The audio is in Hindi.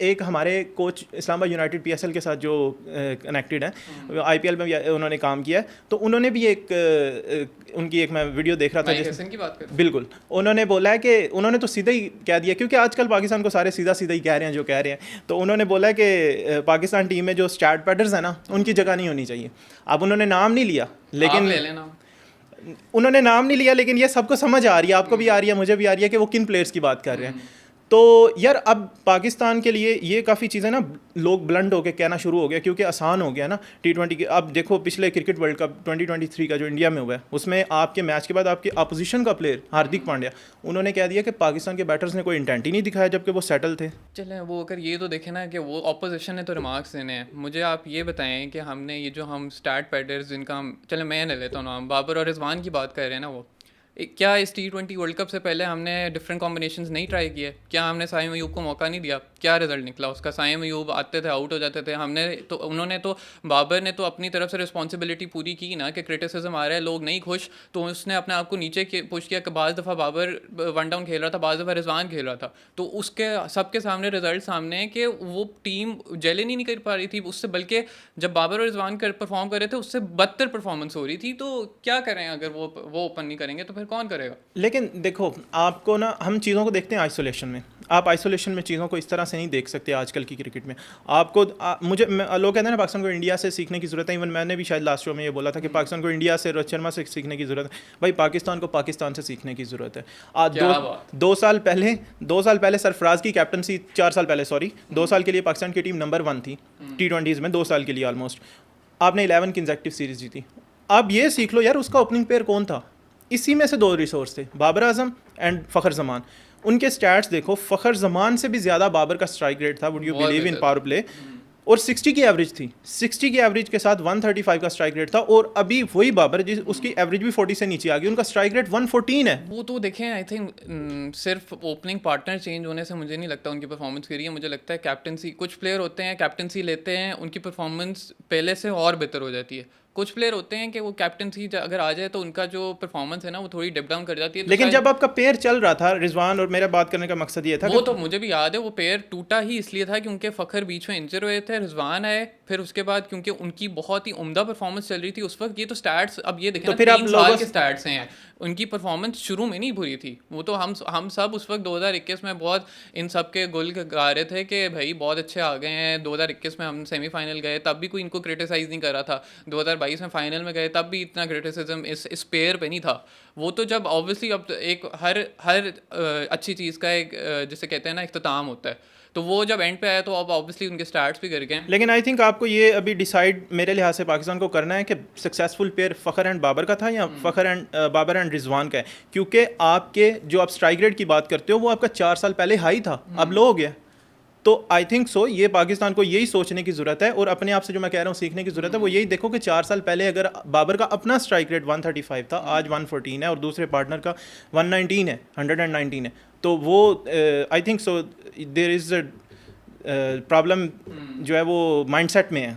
एक हमारे कोच इस्लामाबाद यूनाइटेड पीएसएल के साथ जो कनेक्टेड है, आईपीएल में भी उन्होंने काम किया है, तो उन्होंने भी उनकी एक मैं वीडियो देख रहा था जिस की बात कर, बिल्कुल उन्होंने बोला है कि उन्होंने तो सीधा ही कह दिया, क्योंकि आजकल पाकिस्तान को सारे सीधा सीधा ही कह रहे हैं जो कह रहे हैं, तो उन्होंने बोला है कि पाकिस्तान टीम में जो स्टार्ट पैडर्स है ना, उनकी जगह नहीं होनी चाहिए। अब उन्होंने नाम नहीं लिया, लेकिन ले लेना, उन्होंने नाम नहीं लिया, लेकिन ये सबको समझ आ रही है, आपको भी आ रही है, मुझे भी आ रही है कि वो किन प्लेयर्स की बात कर रहे हैं। तो यार अब पाकिस्तान के लिए ये काफ़ी चीज़ें ना लोग ब्लंड होकर कहना शुरू हो गया, क्योंकि आसान हो गया ना T20 की। अब देखो पिछले क्रिकेट वर्ल्ड कप 2023 का जो इंडिया में हुआ है, उसमें आपके मैच के बाद आपके अपोजिशन का प्लेयर हार्दिक पांड्या, उन्होंने कह दिया कि पाकिस्तान के बैटर्स ने कोई इंटेंट ही नहीं दिखाया, जबकि वो सेटल थे। चले वो अगर ये तो देखें ना कि वो अपोजिशन ने तो रिमार्क्स देने हैं। मुझे आप ये बताएं कि हमने ये जो हम स्टार्ट पैडर्स जिनका हम, चले मैं ले लेता हूँ नाम, बाबर और रिजवान की बात कर रहे हैं ना, वो क्या इस T20 वर्ल्ड कप से पहले हमने डिफरेंट कॉम्बिनेशंस नहीं ट्राई किए? क्या हमने साइम अयूब को मौका नहीं दिया? क्या रिजल्ट निकला उसका? साइम अयूब आते थे, आउट हो जाते थे। हमने तो, उन्होंने तो, बाबर ने तो अपनी तरफ से रिस्पॉन्सिबिलिटी पूरी की ना, कि क्रिटिसिज्म आ रहा है, लोग नहीं खुश, तो उसने अपने आप को नीचे पुश किया कि बाज़ दफ़ा बाबर वन डाउन खेल रहा था, बाज़ दफ़ा रिजवान खेल रहा था, तो उसके सबके सामने रिजल्ट सामने कि वो टीम जेल नहीं कर पा रही थी उससे, बल्कि जब बाबर और रिजवान परफॉर्म कर रहे थे उससे बदतर परफॉर्मेंस हो रही थी। तो क्या करें अगर वो ओपन नहीं करेंगे तो फिर कौन करेगा? लेकिन देखो आपको ना, हम चीज़ों को देखते हैं आइसोलेशन में, आप आइसोलेशन में चीज़ों को इस तरह से नहीं देख सकते आजकल की क्रिकेट में। आपको लोग कहते हैं ना पाकिस्तान को इंडिया से सीखने की ज़रूरत है, इवन मैंने भी शायद लास्ट शो में ये बोला था कि पाकिस्तान को इंडिया से, रोहित शर्मा से सीखने की ज़रूरत है। भाई पाकिस्तान को पाकिस्तान से सीखने की ज़रूरत है। आज दो साल पहले सरफराज की कैप्टनसी, 4 साल पहले सॉरी 2 साल के लिए पाकिस्तान की टीम नंबर 1 थी T20s में, 2 साल के लिए ऑलमोस्ट। आपने 11 कंसेक्यूटिव सीरीज जीती। अब ये सीख लो यार उसका ओपनिंग पेयर कौन था। इसी में से 2 रिसोर्स थे, बाबर आजम एंड फ़खर जमान। उनके स्टैट्स देखो, फ़खर जमान से भी ज़्यादा बाबर का स्ट्राइक रेट था, would you believe in power play, और 60 की एवरेज थी। 60 की एवरेज के साथ 135 का स्ट्राइक रेट था, और अभी वही बाबर जिस उसकी एवरेज भी 40 से नीचे आ गई, उनका स्ट्राइक रेट 114 है। वो तो देखें, आई थिंक सिर्फ ओपनिंग पार्टनर चेंज होने से मुझे नहीं लगता उनकी परफॉर्मेंस गिरी है। मुझे लगता है कैप्टनसी, कुछ प्लेयर होते हैं कैप्टनसी लेते हैं, उनकी परफॉर्मेंस पहले से और बेहतर हो जाती है। कुछ प्लेयर होते हैं कि वो कैप्टनसी अगर आ जाए तो उनका जो परफॉर्मेंस है ना वो थोड़ी डिप डाउन कर जाती है। तो लेकिन जब आपका पेयर चल रहा था रिजवान, और मेरा बात करने का मकसद ये था, वो तो मुझे भी याद है, वो पेयर टूटा ही इसलिए था क्योंकि फ़खर बीच में इंजर हुए थे, रिजवान आए, फिर उसके बाद क्योंकि उनकी बहुत ही उम्दा परफॉर्मेंस चल रही थी उस वक्त। ये तो स्टैट्स अब ये देखें, तो फिर 3 साल के स्टैट्स हैं, उनकी परफॉर्मेंस शुरू में नहीं बुरी थी। वो तो हम सब उस वक्त 2021 में बहुत इन सब के गुल गा रहे थे कि भाई बहुत अच्छे आ गए हैं। 2021 में हम सेमीफाइनल गए, तब भी कोई इनको क्रिटिसाइज़ नहीं कर रहा था। 2022 में फाइनल में गए, तब भी इतना क्रिटिसिज्म इस पेयर पे नहीं था। वो तो जब ऑब्वियसली अब एक हर अच्छी चीज़ का एक जिसे कहते हैं ना इख्तिताम होता है, तो वो जब एंड पे आया तो अब ऑब्वियसली उनके स्टार्ट्स भी गिर गए। लेकिन आई थिंक आपको ये अभी डिसाइड मेरे लिहाज से पाकिस्तान को करना है कि successful pair Fakhar and Babar का था या बाबर एंड रिजवान का है, क्योंकि आपके जो आप स्ट्राइक रेट की बात करते हो वो आपका 4 साल पहले हाई था, अब लो हो गया। तो आई थिंक सो ये पाकिस्तान को यही सोचने की ज़रूरत है, और अपने आप से जो मैं कह रहा हूँ सीखने की ज़रूरत है, वो यही देखो कि 4 साल पहले अगर बाबर का अपना स्ट्राइक रेट 135 था, आज 114 है, और दूसरे पार्टनर का 119 है, 119 है, तो वो I think so there is a problem जो है वो माइंडसेट में है।